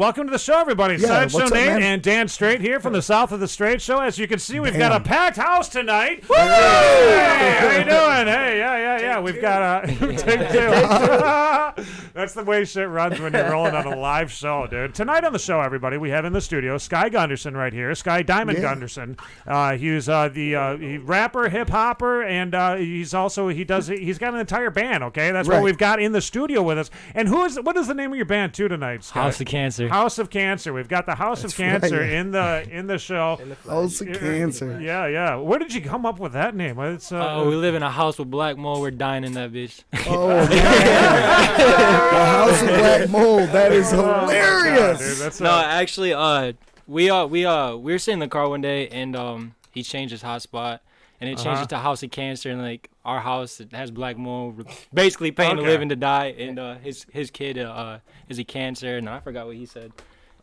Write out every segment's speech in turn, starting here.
welcome to the show, everybody. Sideshow Nate and Dan Straight here from the South of the Straight Show. As you can see, we've got a packed house tonight. Woo! Hey, how you doing? Hey, yeah. We've got a take two. That's the way shit runs when you're rolling on a live show, dude. Tonight on the show, everybody, we have in the studio Sky Gunderson right here, Sky Diamond Gunderson. He's the rapper, hip hopper, and he's got an entire band. Okay, that's what we've got in the studio with us. And what is the name of your band too tonight, Sky? House of Cancer. House of Cancer. We've got the House of Cancer in the show. House of Cancer. Yeah. Where did you come up with that name? It's, we live in a house with black mold. We're dying in that bitch. Oh, the House of Black Mold. That is hilarious. God, dude, actually, we were sitting in the car one day and he changed his hotspot. And it changed it to House of Cancer, and like our house it has black mold. We're basically paying to live and to die. And his kid is a cancer, and I forgot what he said.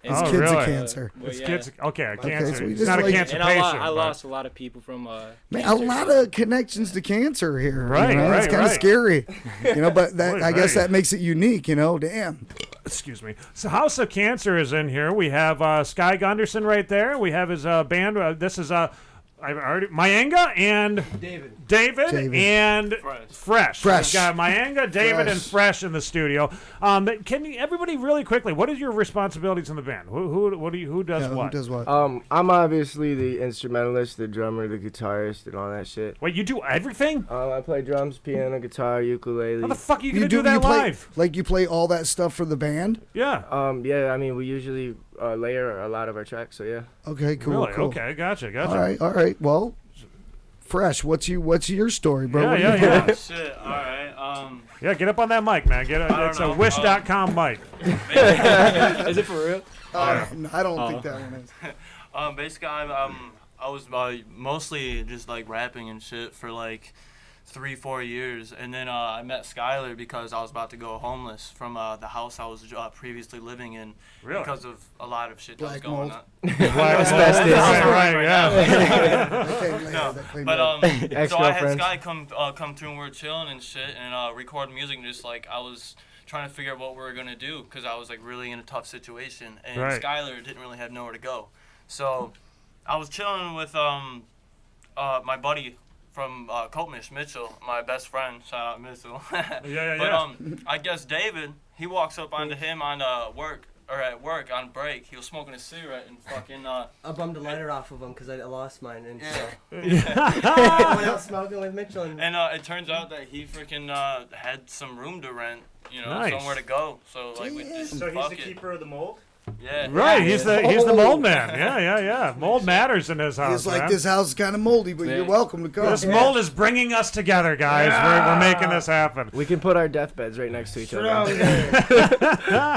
His kid's a cancer. His kid's a cancer. So he's not a cancer patient. I lost a lot of people from man, a lot of connections to cancer here. Right, It's kind of scary, but I guess that makes it unique. Damn. Excuse me. So House of Cancer is in here. We have Sky Gunderson right there. We have his band. This is Mayenga and David and Fresh. We've got Mayenga, David, and Fresh in the studio. Can everybody really quickly? What is your responsibilities in the band? Who does what? Who does what? I'm obviously the instrumentalist, the drummer, the guitarist, and all that shit. Wait, you do everything? I play drums, piano, guitar, ukulele. How the fuck are you gonna do that live? Like you play all that stuff for the band? Yeah. Yeah. I mean, we usually layer a lot of our tracks. So yeah. Okay. Cool. Really? Cool. Okay. Gotcha. All right. Well, Fresh, what's your story, bro? Yeah. Shit. All right. Yeah, get up on that mic, man. It's a wish.com mic. Is it for real? I don't think that one is. Basically, I was mostly just like rapping and shit for like 3-4 years, and then I met Skylar because I was about to go homeless from the house I was previously living in because of a lot of shit that was going on. Asbestos. Right, yeah. So I had Sky come through and we were chilling and shit and recording music and just like I was trying to figure out what we were gonna do because I was like really in a tough situation and Skylar didn't really have nowhere to go. So I was chilling with my buddy from Coatmish, Mitchell, my best friend. Shout out Mitchell. But I guess David, he walks up onto him on at work on break. He was smoking a cigarette and fucking. I bummed a lighter off of him because I lost mine and so. I went out smoking with Mitchell and it turns out that he freaking had some room to rent, Nice. somewhere to go. So like we just So he's the keeper of the mold? Yeah. Right, he's the mold man. Yeah. Mold matters in his house. He's like, man. this house is kind of moldy, but you're welcome to come. This mold is bringing us together, guys. We're making this happen. We can put our deathbeds right next to each other.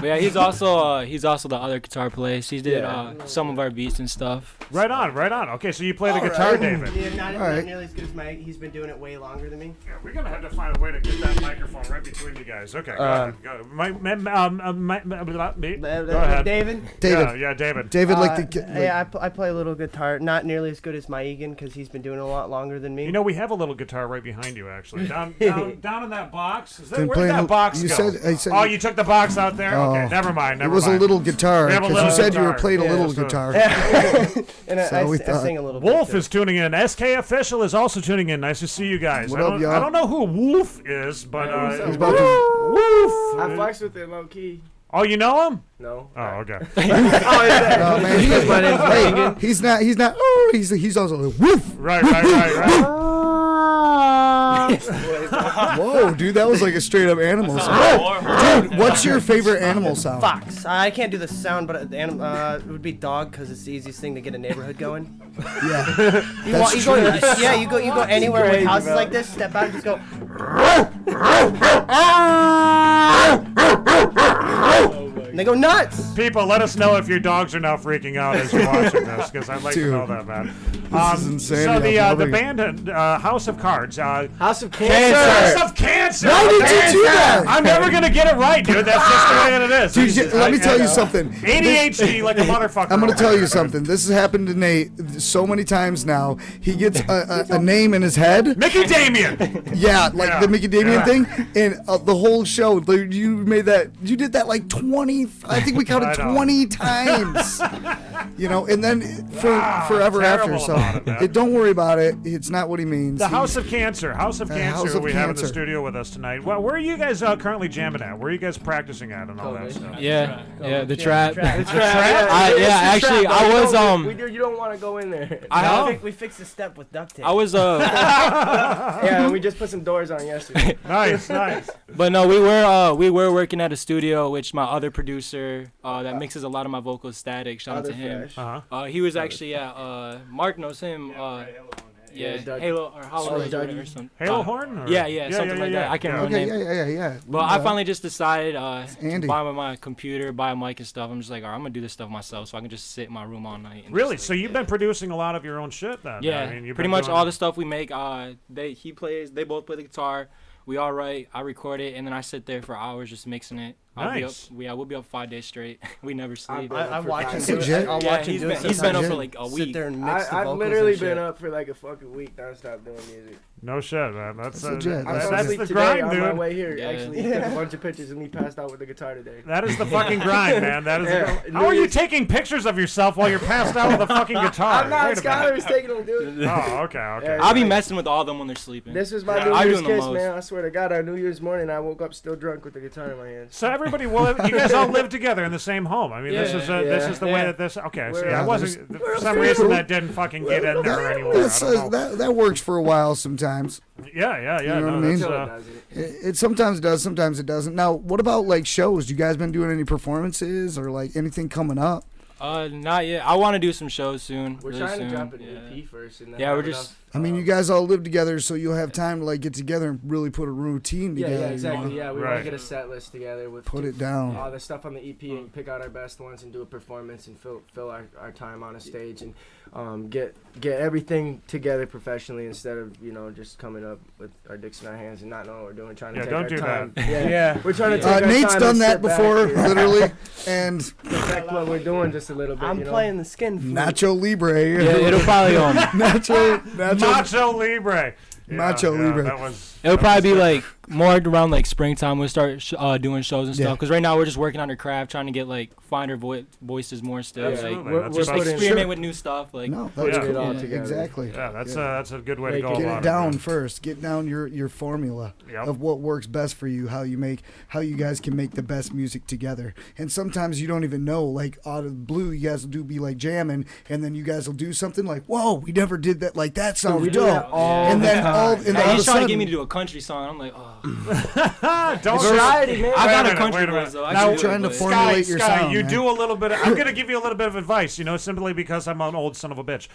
Yeah, he's also the other guitar player. He did some of our beats and stuff. Right on. Okay, so you play the guitar, David. Yeah, not nearly as good as Mike. He's been doing it way longer than me. Yeah, we're gonna have to find a way to get that microphone right between you guys. Okay, go ahead. Go ahead. David. Yeah, David. David, I play a little guitar, not nearly as good as Maigan because he's been doing it a lot longer than me. We have a little guitar right behind you, actually. Down in that box. Where did that box go? You took the box out there? Okay, never mind. It was a little guitar because you said you were playing a little guitar. And I sing a little bit. Wolf is tuning in. SK Official is also tuning in. Nice to see you guys. What up, y'all? I don't know who Wolf is, but he's about to. Wolf. I flex with it low key. Oh, you know him? No. Oh, okay. No, man. He's not. Oh, he's also like, woof. Right. Whoa, dude, that was like a straight up animal sound. Dude, what's your favorite animal sound? Fox. I can't do the sound, but it would be dog because it's the easiest thing to get a neighborhood going. Yeah, that's true. You go anywhere with houses like this. Step out and just go. And they go nuts. People, let us know if your dogs are now freaking out as you're watching this, because I'd like to know that, man. This is insane. So the band House of Cards. House of Cancer. House of Cancer. Why did you do that? I'm never gonna get it right, dude. That's just the way that it is. Dude, let me tell you something. ADHD like a motherfucker. I'm gonna tell you something. This has happened to Nate so many times now. He gets a name in his head. Mickey Damien. Yeah, like the Mickey Damien thing, and the whole show. You did that like 20. I think we counted 20 times. And then forever after. So don't worry about it. It's not what he means. The House of Cancer. House of Cancer. We have in the studio with us tonight. Well, where are you guys currently jamming at? Where are you guys practicing at and all that stuff? The trap. The trap. Actually, I was You don't want to go in there. We fixed the step with duct tape. I was Yeah, we just put some doors on yesterday. Nice. But no, we were working at a studio, which my other producer that mixes a lot of my vocals, Static. Shout out to him. He was actually Mark knows him. Halo or Hollow or something. Halo Horn? Or? Yeah, something like that. I can't remember the name. Yeah. But I finally just decided to buy my computer, buy a mic and stuff. I'm just like, all right, I'm going to do this stuff myself so I can just sit in my room all night. And really? So you've been producing a lot of your own shit then? Yeah, pretty much all the stuff we make. They both play the guitar. We all write, I record it, and then I sit there for hours just mixing it. Nice. We'll be up 5 days straight. We never sleep. I watch him do do it. I'll watch him do it. He's been up for like a week. Sit there and mix the I've vocals literally and been shit. up for like a fucking week nonstop doing music. No shit, man. That's legit. I fell that's asleep the today grind, on my dude. way here. Actually, took a bunch of pictures of me passed out with the guitar today. That is the fucking grind, man. That is. How are you taking pictures of yourself while you're passed out with a fucking guitar? I'm not. Skylar was taking them, dude. Oh, okay. I'll be messing with all of them when they're sleeping. This was my New Year's kiss, man. I swear to God, on New Year's morning, I woke up still drunk with the guitar in my hands. So everybody, you guys all live together in the same home. I mean, this is the way that this. Okay, so I wasn't for some reason that didn't fucking get in there anymore. That works for a while sometimes. Yeah. You know what I mean? It sometimes does, sometimes it doesn't. Now, what about like shows? You guys been doing any performances or like anything coming up? Not yet. I want to do some shows soon. We're trying to drop an EP first. And then we're just. I mean, you guys all live together, so you'll have time to like get together and really put a routine together. Yeah, exactly. You know? Yeah, we want to get a set list together with put it down. All the stuff on the EP and pick out our best ones and do a performance and fill our time on a stage and get everything together professionally instead of just coming up with our dicks in our hands and not knowing what we're doing. Trying to take our time. Yeah. We're trying to take our time. Nate's done that before, literally, and perfect what we're doing just a little bit. I'm playing the skin flute. Nacho Libre. Yeah, it'll probably Macho Libre. Macho Libre. That was. It'll probably be like more around like springtime. We'll start doing shows and stuff. Because right now we're just working on our craft, trying to get like find our voices more still. Absolutely. Just experiment with new stuff. Like that's it all together. Exactly. Yeah, that's a good way to go. Get about it down it, first. Get down your formula of what works best for you. How you guys can make the best music together. And sometimes you don't even know. Like out of the blue, you guys will be like jamming, and then you guys will do something like, "Whoa, we never did that. Like that sounds dope." And then he's trying to get me to do a country song. I'm like, oh. Don't variety, man. I got a country voice though. Now trying to formulate your sound. You do a little bit. I'm gonna give you a little bit of advice. Simply because I'm an old son of a bitch.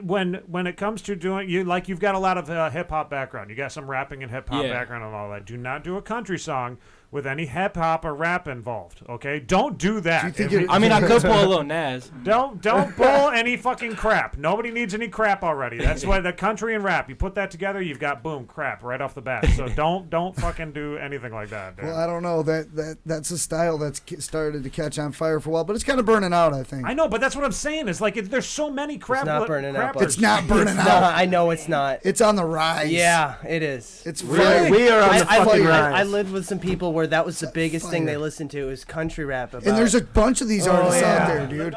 When it comes to doing you've got a lot of hip hop background. You got some rapping and hip hop background and all that. Do not do a country song with any hip hop or rap involved. Okay, don't do that. I could pull a little Nas. Don't pull any fucking crap. Nobody needs any crap already. That's why the country and rap. You put that together, you've got boom crap right off the bat. So don't fucking do anything like that. Dude. Well, I don't know that's a style that's started to catch on fire for a while, but it's kind of burning out. I think. I know, but that's what I'm saying. Is like there's so many crap. It's not burning out. It's not burning out. I know it's not. It's on the rise. Yeah, it is. It's really. We are on the fucking rise. I lived with some people where that was the biggest thing they listened to is country rap. And there's a bunch of these artists out there, dude.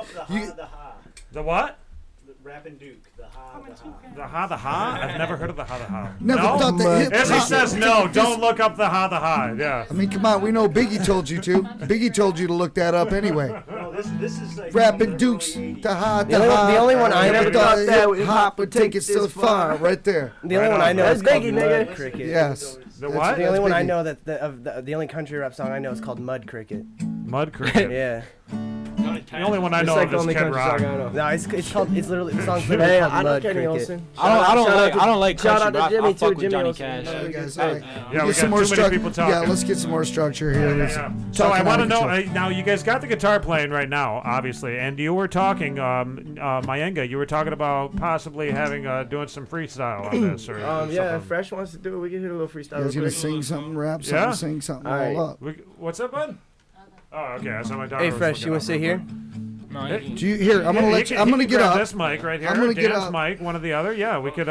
The what? The Rappin' Duke. The ha. I've never heard of the ha. Never thought that. As he says, no, don't look up the ha. Yeah. I mean, come on, we know Biggie told you to. Biggie told you to look that up anyway. No, this is like Rapping Dukes, the ha. The only one I never never thought that that hip hop would take it so far, right there. The only one I know is called Biggie, Mud nigga. Cricket. Yes. The what? The only one I Biggie. know the only country rap song I know is called Mud Cricket. Mud Cricket. Yeah. The only one I know like of is Kid Rock. No, it's literally the song's Hey, literally I called know Mud Kenny Cricket. Olsen. I don't like shout country, out to but Jimmy I fuck too, with Jimmy Johnny Olsen. Cash. All right, guys. All right. Yeah, we Get some got more too many people talking. Yeah, let's get some more structure here. So I want to know, Control. now you guys got the guitar playing right now, obviously, and you were talking, Mayenga, you were talking about possibly having, doing some freestyle on this. Or Yeah, if Fresh wants to do it, we can hit a little freestyle. You guys real gonna quick. sing something, rap something, Yeah? sing something All right. all up. What's up, bud? Oh, okay. I saw my daughter. Hey, was Fresh, looking you wanna up sit real here? quick. No, Hey, Do you here? I'm gonna let you. I'm gonna get grab up. this mic right here. I'm gonna get Dan's up. mic, one or the other. Yeah, we could.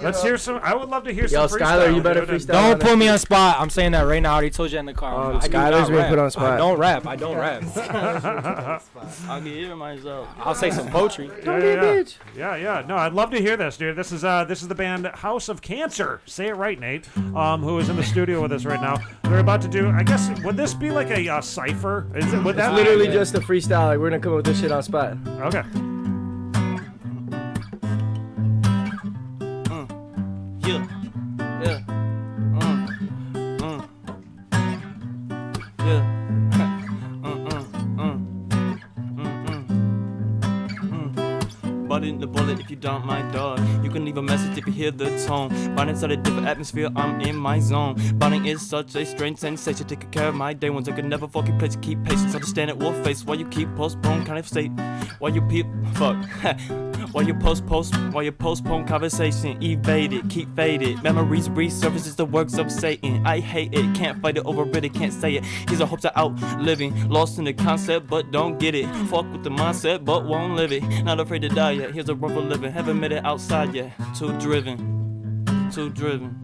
Let's hear some. I would love to hear Yo, some Skylar, freestyle. you better dude. freestyle. Don't put me on spot. I'm saying that right now. I already told you in the car. I do Skylar's not been rap. put on spot. I don't rap. I don't rap. I can hear myself. I'll say some poetry. Yeah. No, I'd love to hear this, dude. This is the band House of Cancer. Say it right, Nate. Who is in the studio with us right now? They're about to do. I guess would this be like a cipher? Is it? Would that It's literally just a freestyle. Like, we're gonna come up with this shit on spot. Okay. Yeah. Yeah. Button the bullet if you don't mind, dog. You can leave a message if you hear the tone. Bonding inside a different atmosphere, I'm in my zone. Bonding is such a strange sensation. Taking care of my day ones, I could never fucking place. Keep patience, understand it, will face. Why you keep postpone kind of state. Why you Why you postpone conversation, evade it, keep faded. Memories resurfaces the works of Satan. I hate it, can't fight it, overrid it, can't say it. Here's a hope to outliving, lost in the concept but don't get it. Fuck with the mindset but won't live it. Not afraid to die yet. Here's a rougher living, haven't made it outside yet. Too driven, too driven.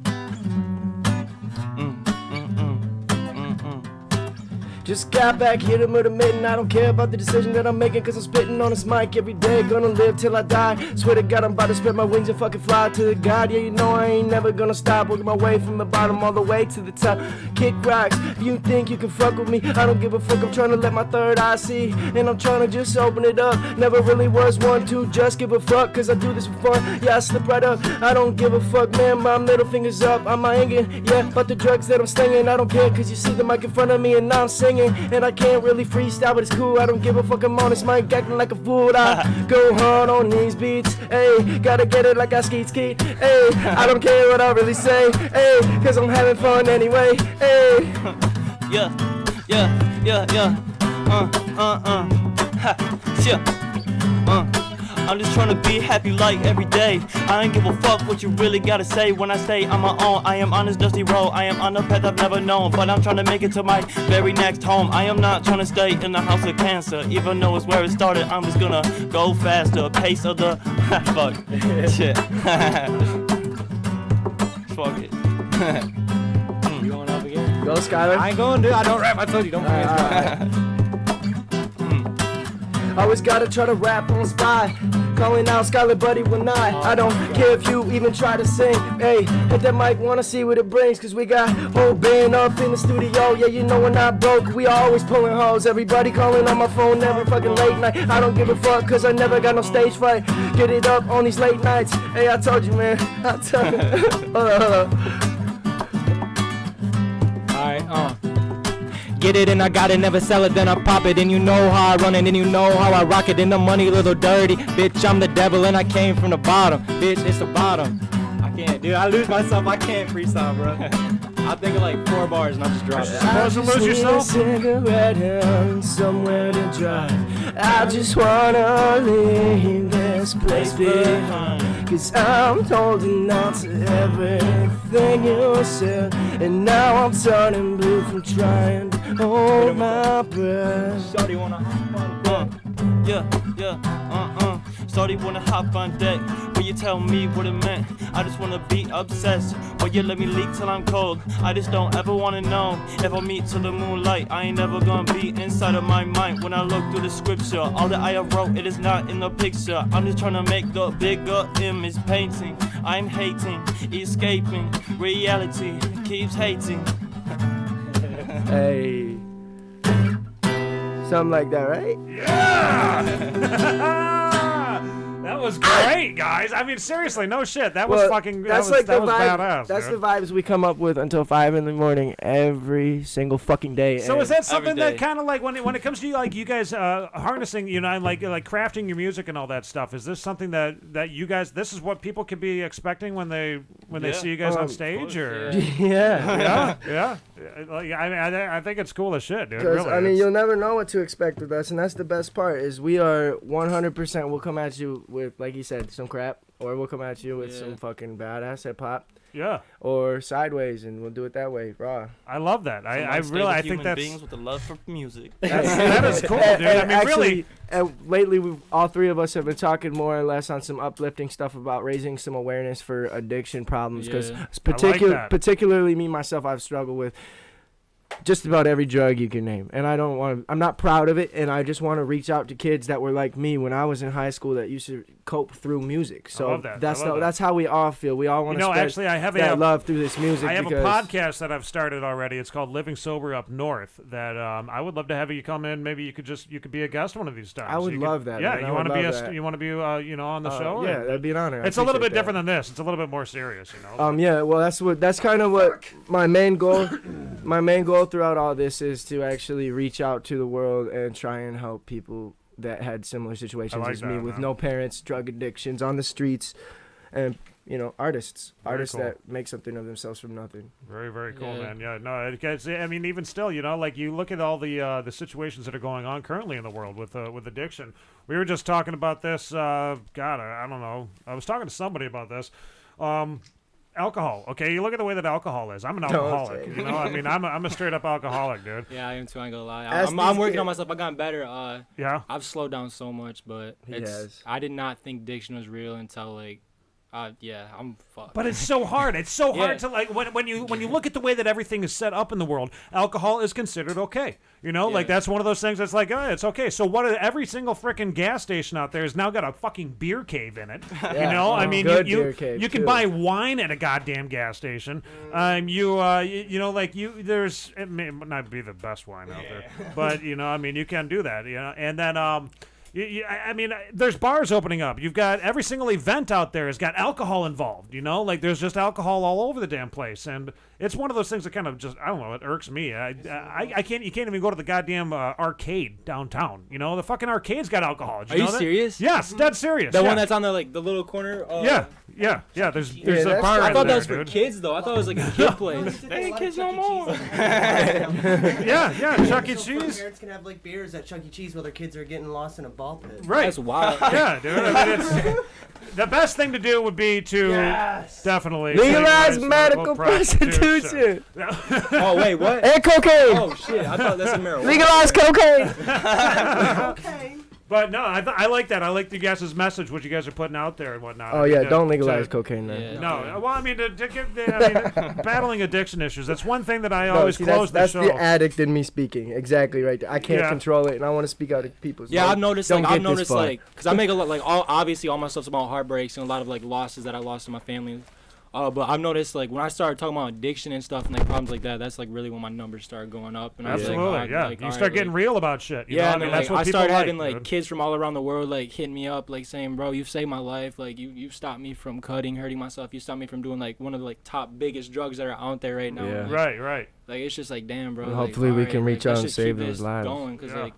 Just got back, hit him with a mitten. I don't care about the decision that I'm making, cause I'm spitting on this mic every day. Gonna live till I die. Swear to God, I'm about to spread my wings and fucking fly to the God. Yeah, you know I ain't never gonna stop. Working my way from the bottom all the way to the top. Kick rocks, if you think you can fuck with me, I don't give a fuck. I'm trying to let my third eye see, and I'm trying to just open it up. Never really was one to just give a fuck, cause I do this for fun. Yeah, I slip right up. I don't give a fuck, man. My middle finger's up. I'm hanging, yeah, but the drugs that I'm slinging, I don't care, cause you see the mic in front of me and now I'm singing. And I can't really freestyle, but it's cool. I don't give a fuck, I'm on this mic acting like a fool. I go hard on these beats, ayy. Gotta get it like I skeet, ayy. I don't care what I really say, ayy. Cause I'm having fun anyway, ayy. Yeah. I'm just trying to be happy like every day. I ain't give a fuck what you really gotta say. When I say I'm my own, I am on this dusty road. I am on a path I've never known, but I'm trying to make it to my very next home. I am not trying to stay in the house of cancer, even though it's where it started. I'm just gonna go faster, pace of the fuck shit. Fuck it. You going up again? Go, Skylar. I ain't going, dude. I don't rap. I told you, don't put me on spot. Always gotta try to rap on spot. Calling out Skylar, buddy, when I don't care if you even try to sing. Hey, hit that mic, wanna see what it brings. Cause we got whole band up in the studio. Yeah, you know we're not broke. We always pulling hoes. Everybody calling on my phone, never fucking late night. I don't give a fuck, cause I never got no stage fright. Get it up on these late nights. Hey, I told you, man. I told you. Hold on. Alright, get it and I got it, never sell it, then I pop it. And you know how I run it, and you know how I rock it. And the money a little dirty, bitch, I'm the devil and I came from the bottom. Bitch, it's the bottom. I can't, dude, I lose myself, I can't freestyle, bro. I think of like 4 bars and I'll just drop it. Supposed to lose yourself? Cigarette and somewhere to drive. I just wanna leave this place behind. Cause I'm holding on to everything you said. And now I'm turning blue from trying to hold my breath. Shorty wanna Shorty wanna hop on deck. Will you tell me what it meant? I just wanna be obsessed. Will you let me leak till I'm cold? I just don't ever wanna know. If I meet till the moonlight, I ain't never gonna be inside of my mind. When I look through the scripture, all that I wrote, it is not in the picture. I'm just trying to make the bigger image painting. I'm hating, escaping. Reality keeps hating. Hey. Something like that, right? Yeah! That was great, guys. I mean, seriously, no shit. That was fucking. That was badass. That's dude. the vibes we come up with until 5 a.m. every single fucking day. So is that something that kind of like when it comes to like you guys harnessing, you know, and like crafting your music and all that stuff? Is this something that you guys? This is what people could be expecting when they see you guys on stage, or yeah. Like, I think it's cool as shit, dude. Really, I mean, you'll never know what to expect with us, and that's the best part. Is we are 100%. We'll come at you with, like you said, some crap, or we'll come at you with some fucking badass hip hop. Yeah. Or sideways, and we'll do it that way, raw. I love that. I think that's beings with a love for music. That is cool, dude. I mean, actually, lately, all three of us have been talking more or less on some uplifting stuff about raising some awareness for addiction problems. Because particularly me, myself, I've struggled with just about every drug you can name, and I'm not proud of it, and I just want to reach out to kids that were like me when I was in high school that used to cope through music. So I love that. That's how we all feel. We all want to spread I have that love through this music. I have a podcast that I've started already. It's called Living Sober Up North. That I would love to have you come in. Maybe you could be a guest one of these times. I would love that. Yeah, man. you want to be on the show? Yeah, that'd be an honor. It's a little bit different than this. It's a little bit more serious, you know. Yeah. Well, that's kind of what my main goal. My main goal throughout all this is to actually reach out to the world and try and help people that had similar situations as me, with no parents, drug addictions, on the streets, and artists that make something of themselves from nothing. Very, very cool, man. Yeah, no, I mean, even still, like you look at all the situations that are going on currently in the world with addiction. We were just talking about this. I don't know. I was talking to somebody about this. Alcohol. Okay, you look at the way that alcohol is. I'm an alcoholic. I mean, I'm a straight up alcoholic, dude. Yeah, I am too. I ain't gonna lie. I'm working on myself. I gotten better. I've slowed down so much, but I did not think addiction was real until I'm fucked. But it's so hard. It's so hard to when you look at the way that everything is set up in the world, alcohol is considered okay. Like that's one of those things that's like, oh, it's okay. So every single freaking gas station out there has now got a fucking beer cave in it. I mean, you can buy wine at a goddamn gas station. There's, it may not be the best wine out there, but I mean, you can do that. And then I mean, there's bars opening up. You've got every single event out there has got alcohol involved. There's just alcohol all over the damn place, and it's one of those things that kind of just, I don't know, it irks me. I can't. You can't even go to the goddamn arcade downtown. The fucking arcade's got alcohol. Are you serious? Yes, dead serious. The one that's on the little corner. Yeah. There's a bar. I thought that was for kids though. I thought it was like a kid place. They ain't kids no more. Yeah. Chuck E. Cheese. Parents can have beers at Chuck E. Cheese while their kids are getting lost in a ball pit. Right. That's wild. Yeah, dude. I mean, it's the best thing to do would be to definitely legalize medical prostitution. Oh wait, what? And cocaine. Oh shit! I thought that's a marijuana. Legalize cocaine. Okay. But no, I like that. I like you guys' message, what you guys are putting out there and whatnot. Oh, yeah, don't legalize cocaine, then. Yeah. No, well, I mean, battling addiction issues, that's one thing that I always close the show. That's the addict in me speaking. Exactly right there. I can't control it, and I want to speak out to people. Yeah, I've noticed, because I make a lot, obviously all my stuff's about heartbreaks and a lot of, losses that I lost in my family. But I've noticed, when I started talking about addiction and stuff and, problems like that, that's, really when my numbers started going up. And absolutely, you start getting real about shit. I mean, that's what I started having, kids from all around the world, hitting me up, saying, bro, you've saved my life. You stopped me from hurting myself. You stopped me from doing, one of the, top biggest drugs that are out there right now. Yeah. Right. It's just damn, bro. Well, hopefully we can reach out and save those lives. Going, cause,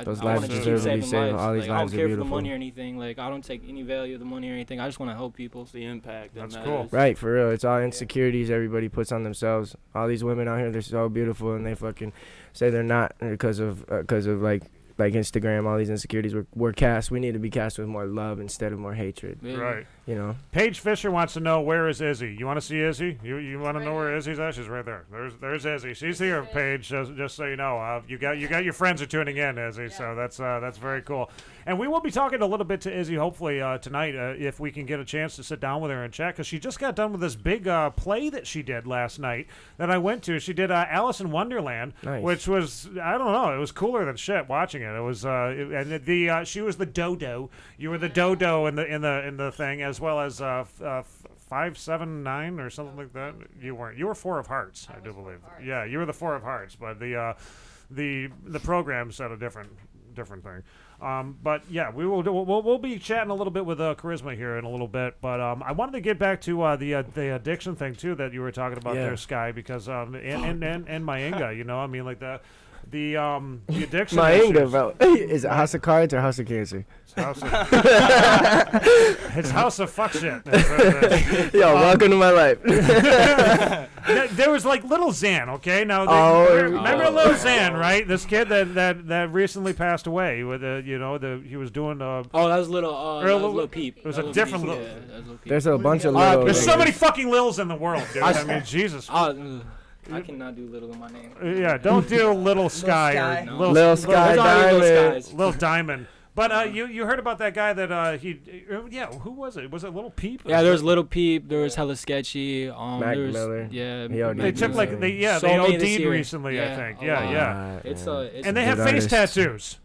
those lives deserve to be saved. All these lives are beautiful. I don't care for the money or anything. I don't take any value of the money or anything. I just want to help people. It's the impact. That's cool. Right, for real. It's all insecurities everybody puts on themselves. All these women out here, they're so beautiful, and they fucking say they're not because of Instagram. All these insecurities we're cast. We need to be cast with more love instead of more hatred. Yeah. Right. Paige Fisher wants to know, where is Izzy? You want to see Izzy? You want to know where Izzy's at? She's right there. There's Izzy. She's here, Paige. Just so you know, you got your friends are tuning in, Izzy. So that's very cool. And we will be talking a little bit to Izzy hopefully tonight if we can get a chance to sit down with her and chat, because she just got done with this big play that she did last night that I went to. She did Alice in Wonderland, which was, I don't know, it was cooler than shit watching it. It was she was the dodo. You were the dodo in the thing, as well as 5, 7, 9 or something like that. You weren't. You were 4 of Hearts, I do believe. Yeah, you were the 4 of Hearts, but the program said a different thing. But yeah, we'll be chatting a little bit with Charisma here in a little bit. But I wanted to get back to the addiction thing too that you were talking about there, Sky, because and Mayenga, you know, I mean, like the addiction. Mayenga, bro. Is it House of Cards or House of Cancer? It's House of Fuck Shit. Yo, welcome to my life. There was like Little Xan, okay? Now, remember Little Xan, right? This kid that recently passed away with he was doing. That was Little Peep. It was a different Little. There's a bunch of little. There's so many fucking Lils in the world, dude. I mean, Jesus. I cannot do Little in my name. Yeah, don't do Little Sky or Little Sky Diamond. Little Diamond. But you heard about that guy that who was it? Was it Little Peep? Yeah, there was Little Peep. There was Hella Sketchy. Mac Miller. Yeah, they took they OD'd recently. I think. Yeah. It's and they have face tattoos.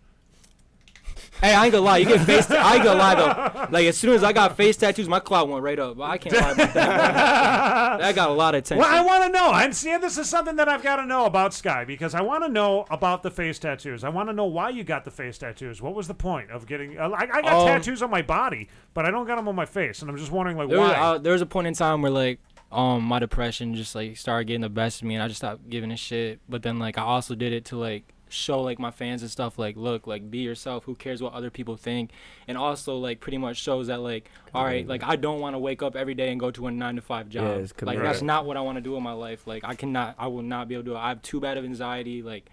Hey, I ain't gonna lie. You get face. I ain't gonna lie though. Like as soon as I got face tattoos, my clout went right up. But I can't lie about that. That got a lot of attention. Well, I want to know. I'm seeing this is something that I've got to know about Sky because I want to know about the face tattoos. I want to know why you got the face tattoos. What was the point of getting? I got tattoos on my body, but I don't got them on my face, and I'm just wondering why. There was a point in time where like my depression just like started getting the best of me, and I just stopped giving a shit. But then like I also did it to like show like my fans and stuff like look, like be yourself, who cares what other people think, and also like pretty much shows that like all right, like I don't want to wake up every day and go to a 9-to-5 job. Like that's not what I want to do in my life. Like I will not be able to do it. I have too bad of anxiety, like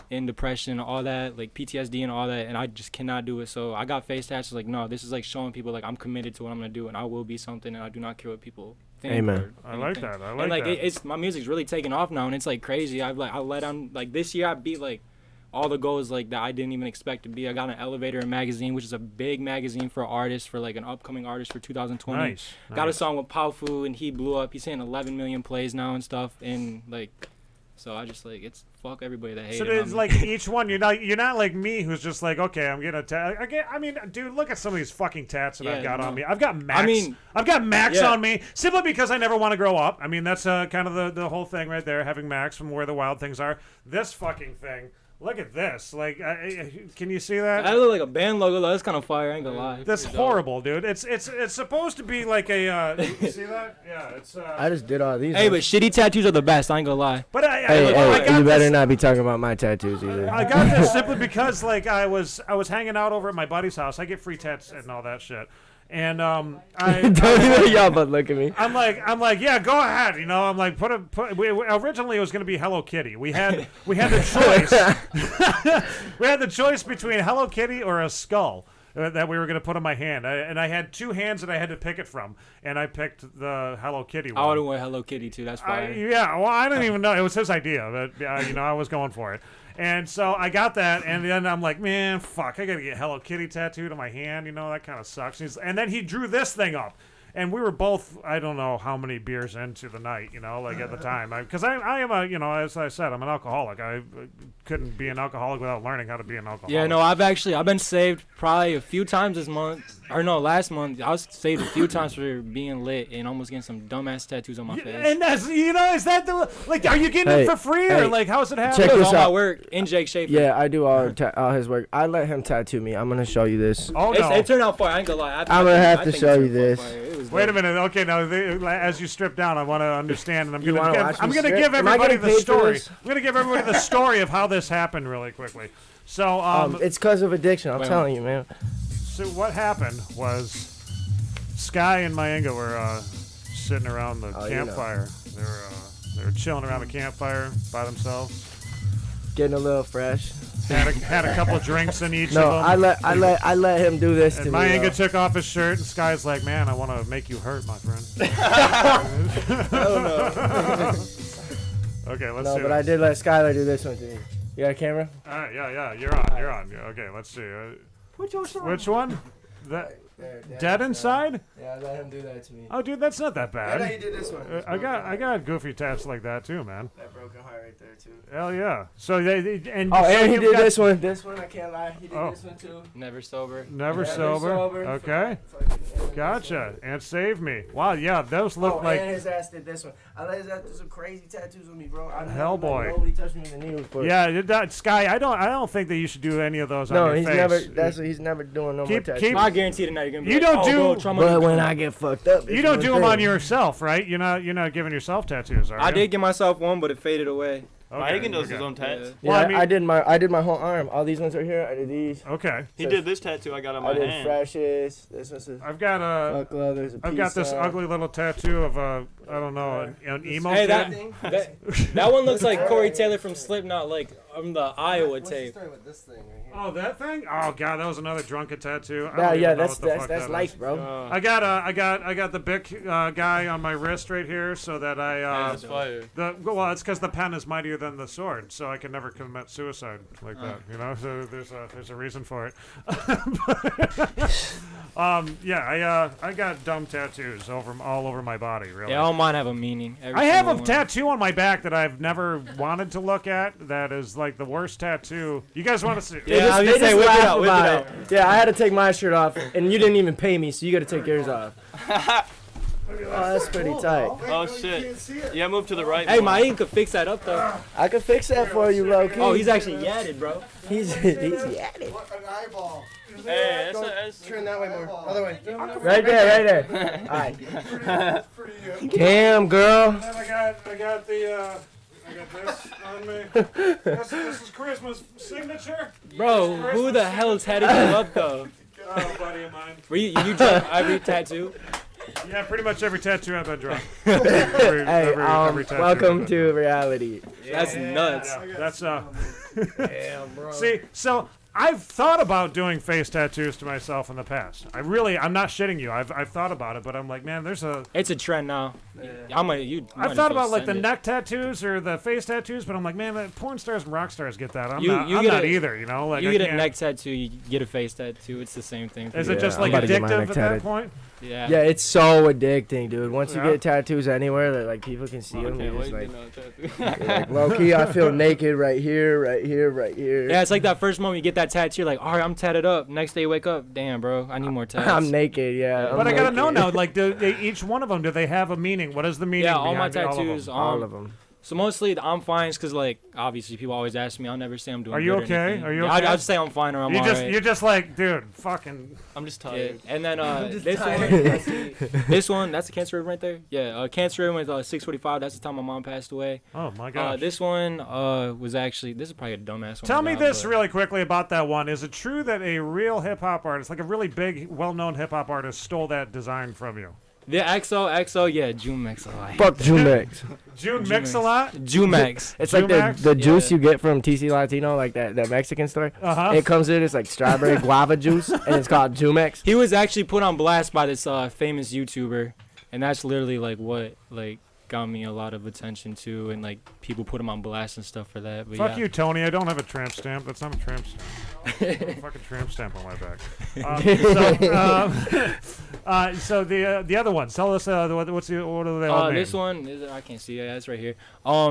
in depression, all that, like PTSD and all that, and I just cannot do it. So I got face tattoos. Like no, this is like showing people like I'm committed to what I'm gonna do, and I will be something, and I do not care what people think. Amen. I like that. And like it's my music's really taking off now, and it's like crazy. I let on like this year I beat like all the goals like that I didn't even expect to be. I got an Elevator magazine, which is a big magazine for artists, for like an upcoming artist for 2020. Nice. Got a song with Paufu, and he blew up. He's hitting 11 million plays now and stuff. And like, so I just like it's fuck everybody that hated. So it's like each one. You're not like me, who's just like, okay, I'm getting a tat. I mean, dude, look at some of these fucking tats that I've got on me. I've got Max. I've got Max on me simply because I never want to grow up. I mean, that's kind of the whole thing right there, having Max from Where the Wild Things Are. This fucking thing. Look at this. Like, can you see that? That look like a band logo. That's kind of fire. I ain't gonna lie. That's horrible, dude. It's supposed to be like a. You see that? Yeah. It's. I just did all these. Hey, but shitty tattoos are the best. I ain't gonna lie. But you better not be talking about my tattoos either. I got this simply because like I was hanging out over at my buddy's house. I get free tats and all that shit. And don't even yell, but look at me. I'm like, yeah, go ahead. You know, I'm like, originally it was gonna be Hello Kitty. We had the choice. We had the choice between Hello Kitty or a skull that we were gonna put on my hand. And I had two hands that I had to pick it from, and I picked the Hello Kitty one. I would have went Hello Kitty too. That's fine. Well, I don't even know. It was his idea, but I was going for it. And so I got that, and then I'm like, man, fuck, I gotta get Hello Kitty tattooed on my hand, you know, that kind of sucks. And then he drew this thing up, and we were both, I don't know how many beers into the night, you know, like at the time. Because I am a, you know, as I said, I'm an alcoholic. I couldn't be an alcoholic without learning how to be an alcoholic. Yeah, no, I've been saved probably a few times this month. Or no, last month I was saved a few times for being lit and almost getting some dumbass tattoos on my face. And that's, you know, is that the, like, are you getting it for free or like how's it happening? Check this all out. My work in Jake Schaefer. Yeah, I do all his work. I let him tattoo me. I'm gonna show you this. Oh no, it turned out fire. I ain't gonna lie. I'm gonna have to show you this. Wait a minute. Okay, now as you strip down, I want to understand, and I'm gonna give everybody the story. I'm gonna give everybody the story of how this happened really quickly. So it's because of addiction. I'm telling you, man. So what happened was Sky and Mayenga were sitting around the campfire. You know. They were chilling around the campfire by themselves, getting a little fresh. Had a couple of drinks in each No, of them. I let him do this and to me. And Mayenga took off his shirt, and Sky's like, "Man, I want to make you hurt, my friend." Oh no. Okay, let's see. No, but I did let Skylar do this one to me. You got a camera? All right, yeah, you're on. Yeah, okay, let's see. Which one? Which one? That. Dead inside? Yeah, I let him do that to me. Oh, dude, that's not that bad. Yeah, he did this one. I got goofy tats like that too, man. That broken heart right there too. Hell yeah. So and he did this one. This one I can't lie. He did this one too. Never sober. Never sober. Okay. Gotcha. And save me. Wow. Yeah, those look like. And his ass did this one. I let his ass do some crazy tattoos with me, bro. Hellboy. Nobody touched me in the knee before. Yeah, Sky. I don't think that you should do any of those on your face. He's never doing no more tattoos. I guarantee tonight you're gonna be. You don't do. But when I get fucked up, you don't do them on yourself, right? You're not giving yourself tattoos, are you? I did give myself one, but it faded away. Okay, Megan does his own tats. Yeah, well, I did my whole arm. All these ones right here. I did these. Okay. He did this tattoo I got on my hand. I did Freshest. This one's I've got this ugly little tattoo of I don't know, an emo kid. That one looks like Corey Taylor from Slipknot, like the Iowa tape. With this thing right here? Oh, that thing? Oh god, that was another drunken tattue. That's life, bro. I got the big guy on my wrist right here, so that that's fire. Well, it's because the pen is mightier than the sword, so I can never commit suicide like that. You know, so there's a reason for it. I got dumb tattoos all over my body. Really. Yeah, all mine have a meaning. I have a tattoo on my back that I've never wanted to look at. That is like the worst tattoo. You guys want to see? Yeah, they just laugh about it. Yeah, I had to take my shirt off, and you didn't even pay me, so you got to take yours off. Oh, that's pretty tight. Oh shit! Yeah, move to the right. Hey, Maine could fix that up though. I could fix that for you, low key. Oh, he's actually yadded, bro. He's yadded. What an eyeball. Hey, that's turn that way more. Other way. Right there. All right. Damn, girl. And then I got this on me. This is Christmas signature. Bro, who the hell tatted you up though? Oh, buddy of mine. Were you drunk every tattoo? Yeah, pretty much every tattoo I've been drunk. every tattoo. Welcome to reality. That's nuts. Yeah, that's Damn, bro. See, so I've thought about doing face tattoos to myself in the past. I'm not shitting you. I've thought about it, but I'm like, man, it's a trend now. I've thought about like the neck tattoos or the face tattoos, but I'm like, man, porn stars and rock stars get that. I'm not either, you know. Like you get a neck tattoo, you get a face tattoo. It's the same thing. Is it just like addictive at that point? Yeah. Yeah, it's so addicting, dude. Once you get tattoos anywhere that like people can see them, you're like low key, I feel naked right here, right here, right here. Yeah, it's like that first moment you get that tattoo, you're like, all right, I'm tatted up. Next day you wake up, damn, bro, I need more tats. I'm naked, yeah. But I gotta know now, like, each one of them, do they have a meaning? What is the meaning? Yeah, all my tattoos, all of them. So mostly I'm fine, because like obviously people always ask me. I'll never say I'm doing. Are you good okay? Or Are you okay? I'll just say I'm fine or I'm alright. You're just like, dude, fucking. I'm just tired. Yeah. And then this one, that's a cancer room right there. Yeah, cancer room with 6:45. That's the time my mom passed away. Oh my gosh. This one was actually. This is probably a dumbass one. Tell me this really quickly about that one. Is it true that a real hip hop artist, like a really big, well-known hip hop artist, stole that design from you? The XO, yeah, Jumex a lot. Fuck Jumex. Jumex a lot? Jumex. It's like the juice you get from TC Latino, like that Mexican store. Uh-huh. It comes in, it's like strawberry guava juice, and it's called Jumex. He was actually put on blast by this famous YouTuber, and that's literally like what got me a lot of attention too, and like people put him on blast and stuff for that. But fuck you, Tony. I don't have a tramp stamp. That's not a tramp stamp. I have a fucking tramp stamp on my back. So the other one. Tell us what do they all mean? This one is I can't see it. Yeah, it's right here.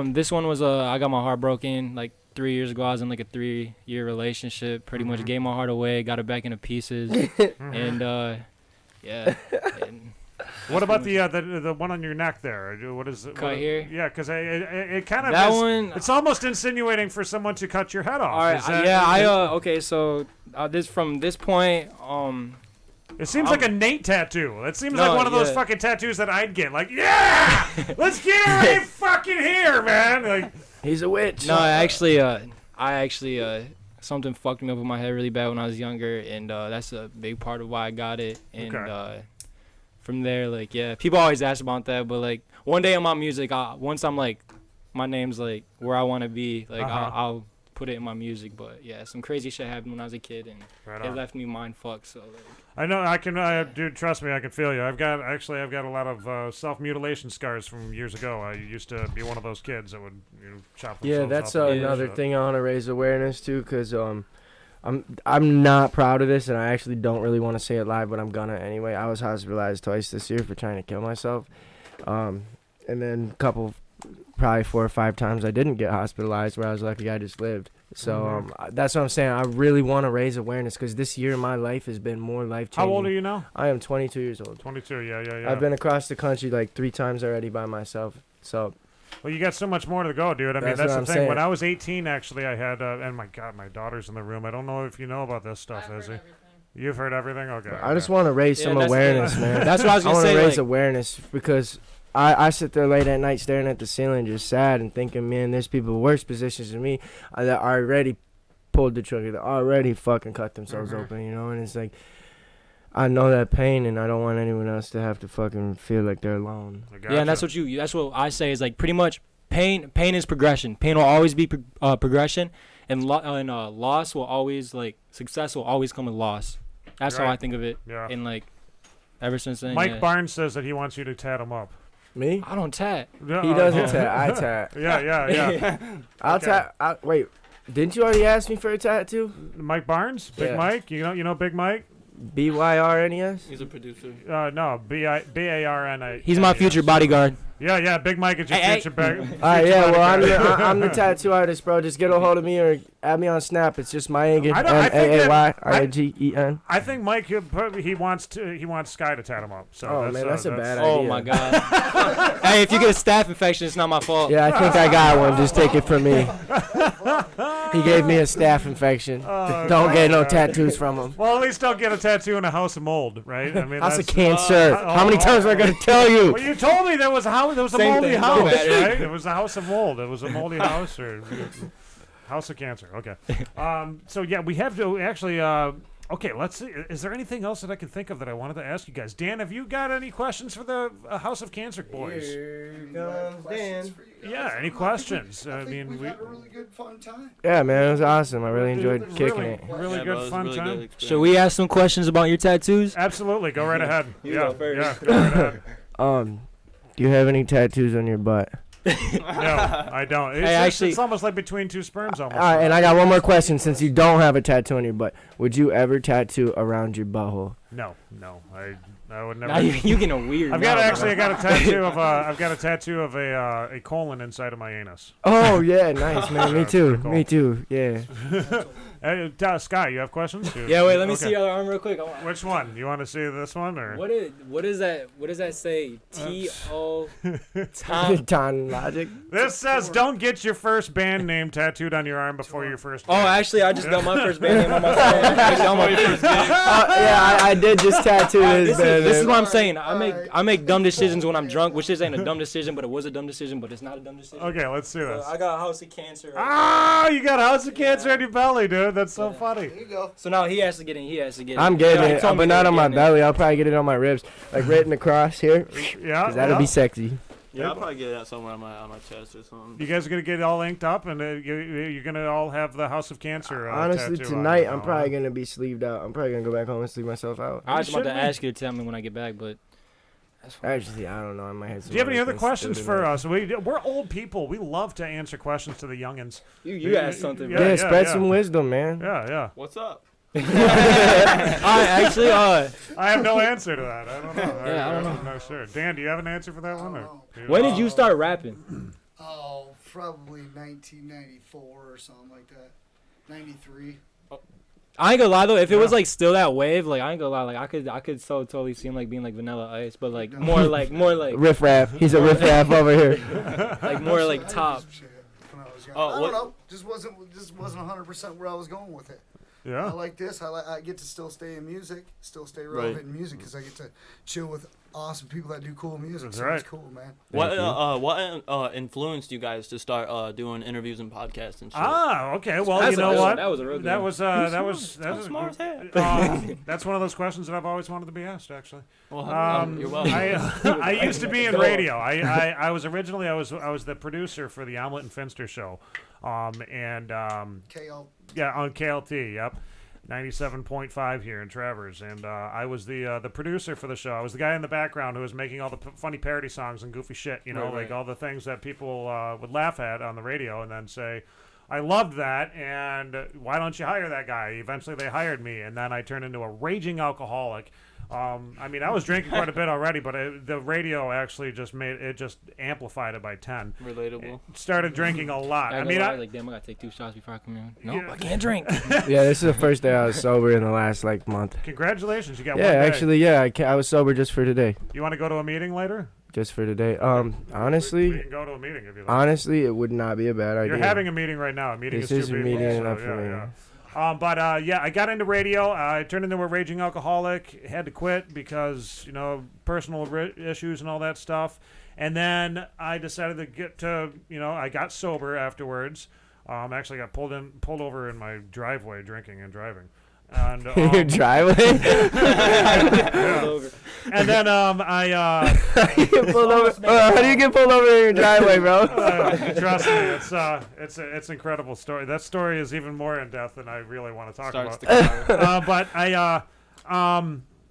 This one was I got my heart broken like 3 years ago. I was in like a 3-year relationship. Pretty much gave my heart away. Got it back into pieces. And yeah. And what about the one on your neck there? What is it? Cut here? Yeah, because it kind of that is, one. It's almost insinuating for someone to cut your head off. All right, okay. So from this point, it seems like a Nate tattoo. It seems like one of those fucking tattoos that I'd get. Like, yeah, let's get right fucking here, man. Like, he's a witch. No, I actually something fucked me up in my head really bad when I was younger, and that's a big part of why I got it. And from there, like, yeah, people always ask about that, but like one day in my music, once I'm like, my name's like where I want to be, like I'll put it in my music. But yeah, some crazy shit happened when I was a kid, and it left me mind fucked. So like, I know I can, dude. Trust me, I can feel you. I've got a lot of self-mutilation scars from years ago. I used to be one of those kids that would chop themselves that's up. another thing I want to raise awareness to, because I'm not proud of this, and I actually don't really want to say it live, but I'm gonna anyway. I was hospitalized twice this year for trying to kill myself, and then probably 4 or 5 times I didn't get hospitalized, where I was lucky I just lived. So that's what I'm saying. I really want to raise awareness because this year in my life has been more life-changing. How old are you now? I am 22 years old. 22, yeah. I've been across the country like 3 times already by myself. So. Well, you got so much more to go, dude. I mean, that's the thing. Saying. When I was 18, actually, I had, and my God, my daughter's in the room. I don't know if you know about this stuff, Izzy. You've heard everything? Okay. I just want to raise some awareness, man. That's what I was going to say. I want to raise awareness because I sit there late at night staring at the ceiling just sad and thinking, man, there's people in worse positions than me that already pulled the trigger, that already fucking cut themselves open, you know? And it's like, I know that pain, and I don't want anyone else to have to fucking feel like they're alone. Yeah, and that's what I say is like pretty much pain is progression. Pain will always be progression, and loss will always, like, success will always come with loss. That's how I think of it. Yeah. And like ever since then. Mike Barnes says that he wants you to tat him up. Me? I don't tat. He doesn't tat. I tat. Yeah. I'll tat. Wait, didn't you already ask me for a tattoo? Mike Barnes? Big Mike? You know Big Mike? Byrnes? He's a producer. No, Barn. He's my future bodyguard. Yeah, Big Mike is your future bodyguard. I'm the tattoo artist, bro. Just get a hold of me or add me on Snap. It's just Mayengen, Maaygen. I think Mike, he wants Sky to tat him up. So that's a bad idea. Oh my God. Hey, if you get a staph infection, it's not my fault. Yeah, I think I got one. Just take it from me. He gave me a staph infection. Don't get no tattoos from him. Well, at least don't get a tattoo in a house of mold, right? I mean, house of cancer. How many times am I going to tell you? Well, you told me there was a moldy house, right? It was a house of mold. It was a moldy house or house of cancer. Okay. So yeah, we have to actually. Okay, let's see. Is there anything else that I can think of that I wanted to ask you guys? Dan, have you got any questions for the House of Cancer boys? Here comes Dan. Yeah, any questions? I mean, we had a really good fun time. Yeah, man, it was awesome. I really enjoyed kicking it. Really good fun time. Should we ask some questions about your tattoos? Absolutely, go right ahead. Go first. Yeah, go right ahead. Do you have any tattoos on your butt? No, I don't. It's almost like between two sperms almost. All right, and I got one more question. Since you don't have a tattoo on your butt, would you ever tattoo around your butthole? No. I would never. Now you getting weird. I got a tattoo of a colon inside of my anus. Oh yeah, nice man. Me too. Cool. Me too. Yeah. Sky, you have questions? Yeah, wait. Let me see your other arm real quick. Which one? You want to see this one or? What is that? What does that say? T-O. Ton logic. This says don't get your first band name tattooed on your arm before your first. Oh, actually, I just got my first band name on my phone. Yeah, I did just tattoo his band. This is what I'm saying. I make dumb decisions when I'm drunk, which isn't a dumb decision, but it was a dumb decision, but it's not a dumb decision. Okay, let's see this. I got a House of Cancer. You got a House of Cancer on your belly, dude. That's so funny. There you go. So now he has to get in. I'm getting it, but not on my belly. I'll probably get it on my ribs, like right in the cross here. Yeah, that'll be sexy. Yeah, I'll probably get that somewhere on my chest or something. You guys are gonna get all inked up, and you're gonna all have the House of Cancer. Honestly, tonight I'm probably gonna be sleeved out. I'm probably gonna go back home and sleeve myself out. I was about to ask you to tell me when I get back, but actually, I don't know. I might have. Do you have any other questions for us? We're old people. We love to answer questions to the youngins. You asked something. Yeah, spread some wisdom, man. Yeah. What's up? I have no answer to that. I don't know. I don't know. I'm not sure. Dan, do you have an answer for that one? When did you start rapping? Oh, probably 1994 or something like that. 93. I ain't gonna lie though, if it was like still that wave, like I ain't gonna lie, like I could so totally see him like being like Vanilla Ice, but like more like riff raff. He's a riff raff over here. Like more like top. I don't know. Just wasn't 100% where I was going with it. Yeah. I like this. I get to still stay in music, still stay relevant in music because I get to chill with awesome people that do cool music. That's so right. It's cool, man. What influenced you guys to start doing interviews and podcasts and shit? Okay. Well, you know what? That was a real good That was smart as hell. That's one of those questions that I've always wanted to be asked, actually. Well, you're welcome. I used to be in radio. I was originally I was the producer for the Omelet and Finster show, KL. Yeah, on KLT. Yep. 97.5 here in Travers, and I was the producer for the show. I was the guy in the background who was making all the funny parody songs and goofy shit, like all the things that people would laugh at on the radio and then say, I loved that, and why don't you hire that guy? Eventually, they hired me, and then I turned into a raging alcoholic. I mean, I was drinking quite a bit already, but the radio actually just amplified it by 10. Relatable. Started drinking a lot. I gotta take 2 shots before I come in. Nope, I can't drink. Yeah, this is the first day I was sober in the last month. Congratulations, you got one day. Actually, I was sober just for today. You want to go to a meeting later? Just for today. Honestly, we can go to a meeting if you like. Honestly, it would not be a bad idea. You're having a meeting right now. A meeting this is 2 a people. meeting enough for me. Yeah. I got into radio. I turned into a raging alcoholic. Had to quit because, personal issues and all that stuff. And then I decided to I got sober afterwards. Actually got pulled over in my driveway drinking and driving. And, your driveway? Yeah. And then you get pulled over. How do you get pulled over in your driveway, bro? Trust me, it's an incredible story. That story is even more in depth than I really want to talk about. But I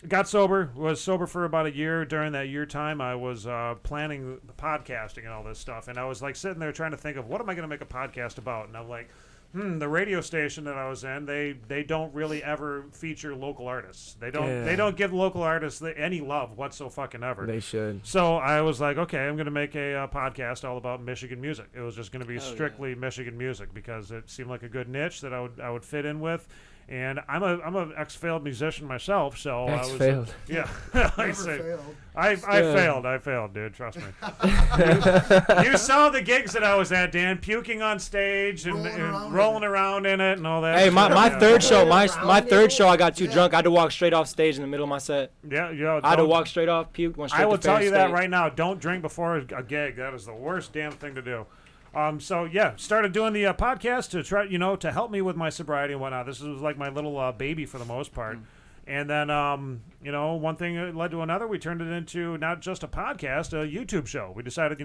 got sober. Was sober for about a year. During that year time, I was planning podcasting and all this stuff, and I was like sitting there trying to think of what am I going to make a podcast about, and I'm like. The radio station that I was in, they don't really ever feature local artists. They don't give local artists any love whatsoever. They should. So I was like, okay, I'm going to make a podcast all about Michigan music. It was just going to be strictly Michigan music because it seemed like a good niche that I would fit in with. And I'm a ex-failed musician myself, so ex-failed. I failed, dude. Trust me. You saw the gigs that I was at, Dan, puking on stage and rolling around in it and all that. Hey, my third show, my third show, I got too drunk. I had to walk straight off stage in the middle of my set. Yeah. I had to walk straight off, puke, went straight I will to tell you stage. that right now. Don't drink before a gig. That is the worst damn thing to do. Started doing the podcast to try, to help me with my sobriety and whatnot. This was like my little baby for the most part. And then, one thing led to another. We turned it into not just a podcast, a YouTube show. We decided,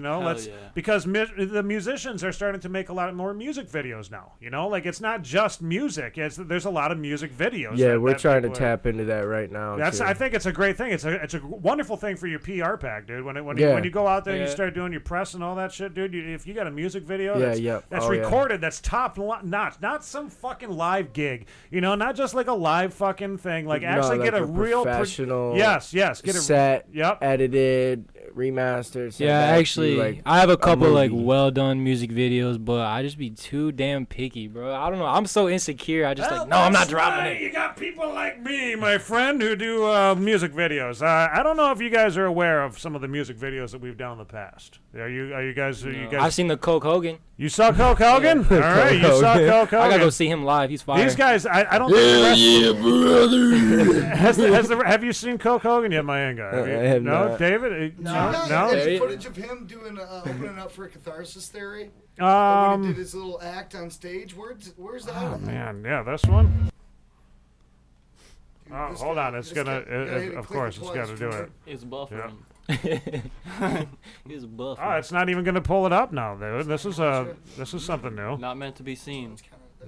because the musicians are starting to make a lot more music videos now. It's not just music. There's a lot of music videos. Yeah, we're trying to tap into that right now. I think it's a great thing. It's a wonderful thing for your PR pack, dude. When you go out there and you start doing your press and all that shit, dude. If you got a music video that's recorded, that's top notch, not some fucking live gig. Not just like a live fucking thing. Actually get a real professional get set, edited, remastered. Actually, I have a couple well done music videos, but I just be too damn picky, bro. I don't know. I'm so insecure. I just no, I'm not dropping it. You got people like me, my friend, who do music videos. I don't know if you guys are aware of some of the music videos that we've done in the past. Are you guys? I've seen the Coke Hogan. You saw Coke Hogan? All right, you saw Coke Hogan. I gotta go see him live. He's fire. These guys, I don't think brother. have you seen Coke Hogan yet, my guy? I have not. David? No. Any footage of him doing opening up for a catharsis theory? When he did his little act on stage. Where's that? Oh man, yeah, this one. Oh, hold on, it's gonna. Of course, it's got to do it. It's buffering. Yep. He's buffering. Oh, it's not even gonna pull it up now, dude. This is something new. Not meant to be seen.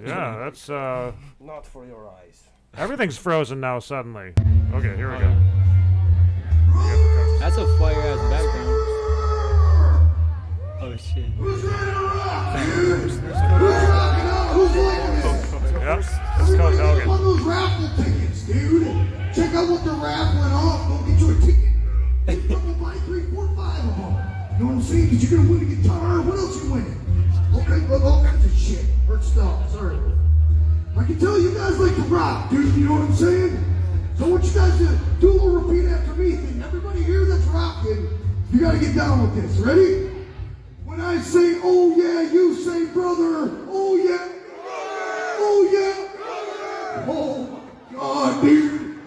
Yeah, that's Not for your eyes. Everything's frozen now suddenly. Okay, here we go. That's a fire ass background. Oh shit. Yep, it's Coke Hogan. On those raffle tickets, dude. Check out what they're raffling off. Go get you a ticket. Double buy 3, 4, 5 of them. You know what I'm saying? Because you're gonna win a guitar. What else you winning? Okay, well, all kinds of shit. Hurt stuff. Sorry. I can tell you guys like to rock, dude. You know what I'm saying? So I want you guys to do a little repeat after me thing. Everybody here that's rocking, you gotta get down with this. Ready? When I say, oh yeah, you say, brother. Oh yeah. Oh yeah. Oh my God, dude.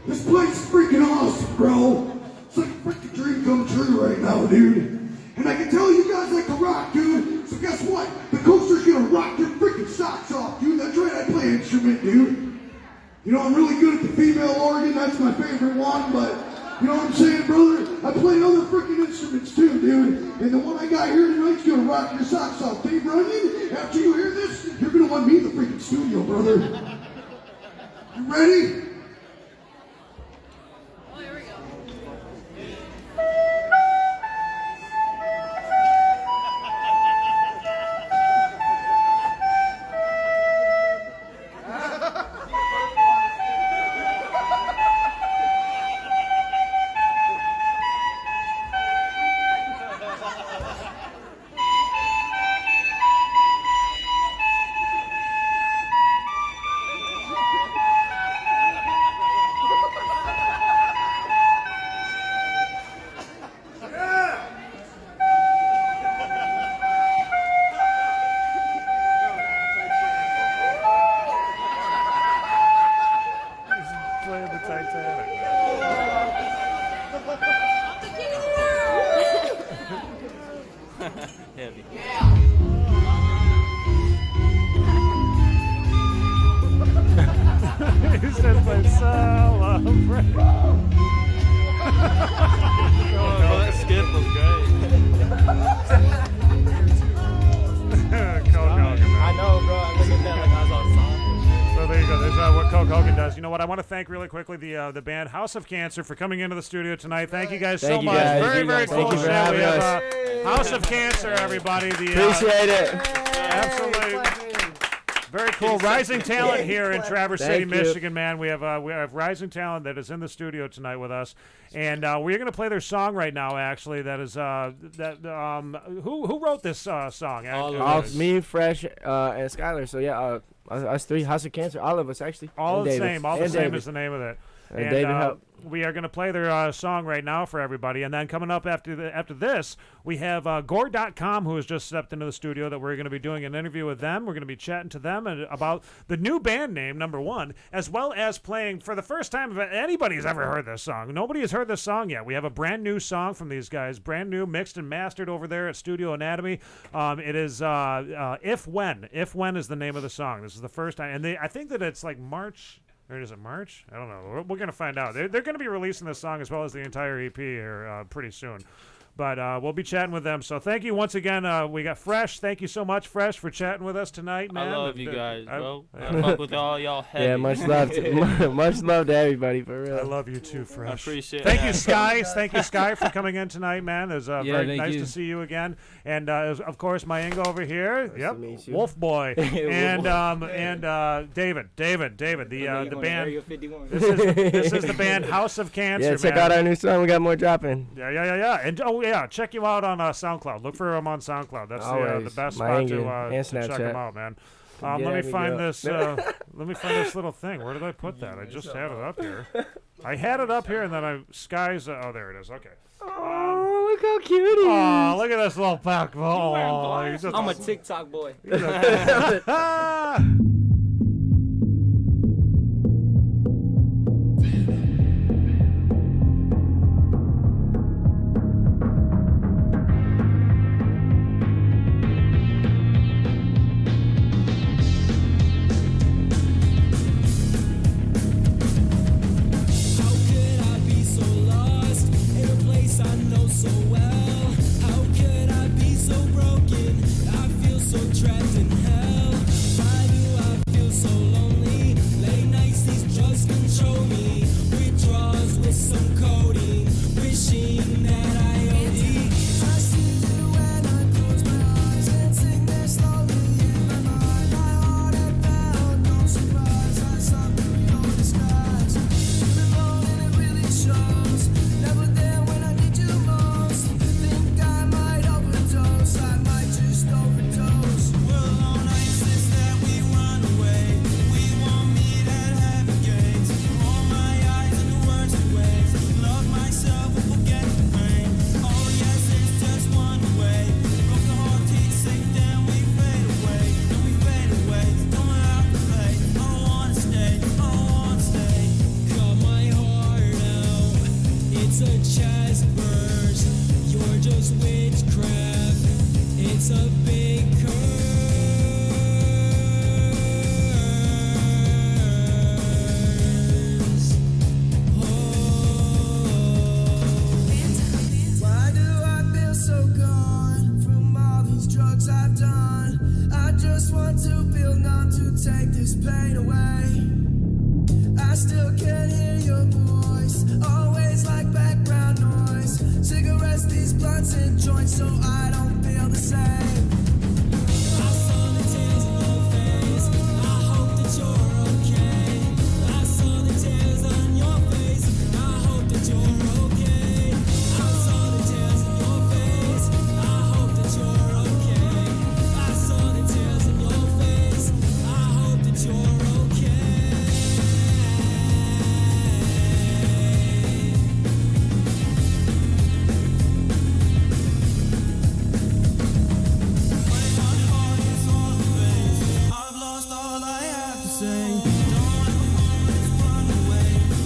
This place is freaking awesome, bro. It's like a freaking dream come true right now, dude. And I can tell you guys like to rock, dude. So guess what? The coaster's gonna rock your freaking socks off, dude. That's right, I play an instrument, dude. You know, I'm really good at the female organ. That's my favorite one, but you know what I'm saying, brother? I play other freaking instruments too, dude. And the one I got here tonight's gonna rock your socks off. Dave Runyon, after you hear this, you're gonna want me in the freaking studio, brother. You ready? what? I want to thank really quickly the band House of Cancer for coming into the studio tonight. Thank you guys Thank so you much. guys. Very cool Thank you for show. having We have us. House of Cancer, everybody. Appreciate it. Absolutely. Very cool. Rising talent here in Traverse City, Michigan, man. We have rising talent that is in the studio tonight with us, and we're going to play their song right now. Actually, that is who wrote this song? Me, Fresh, and Skylar. So yeah, us three, House of Cancer, all of us actually. All the David. same. All the same is the name of it. And David helped. We are going to play their song right now for everybody. And then coming up after this, we have Gore.com, who has just stepped into the studio, that we're going to be doing an interview with them. We're going to be chatting to them about the new band name, number one, as well as playing for the first time if anybody's ever heard this song. Nobody has heard this song yet. We have a brand new song from these guys, brand new, mixed and mastered over there at Studio Anatomy. It is If When. If When is the name of the song. This is the first time. And I think that it's like March... Or is it March? I don't know. We're going to find out. They're going to be releasing this song as well as the entire EP here pretty soon. But we'll be chatting with them. So thank you once again. We got Fresh. Thank you so much, Fresh, for chatting with us tonight, man. I love you guys, bro. I fuck with all y'all heavy. Yeah, much love to everybody, for real. I love you too, Fresh. I appreciate it. Thank you, Sky. Thank you, Sky, for coming in tonight, man. It was very nice to see you again. And, of course, my Ingo over here. Nice to meet you. Wolf Boy. and David, the band. This is the band House of Cancer, Yeah, check out our new song. We got more dropping. Yeah. And, check you out on SoundCloud. Look for them on SoundCloud. That's the best spot to check them out, man. Let me find this. Let me find this little thing. Where did I put that? I just had it up here. I had it up here, and then Sky's. Oh, there it is. Okay. Oh, look how cute he is. Oh, look at this little pack. Oh, I'm a TikTok boy.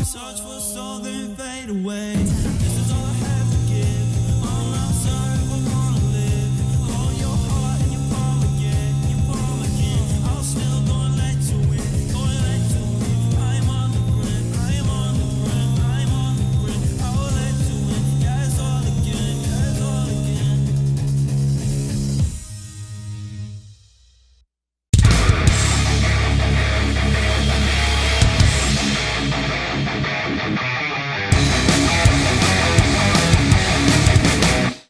Search for something fade away.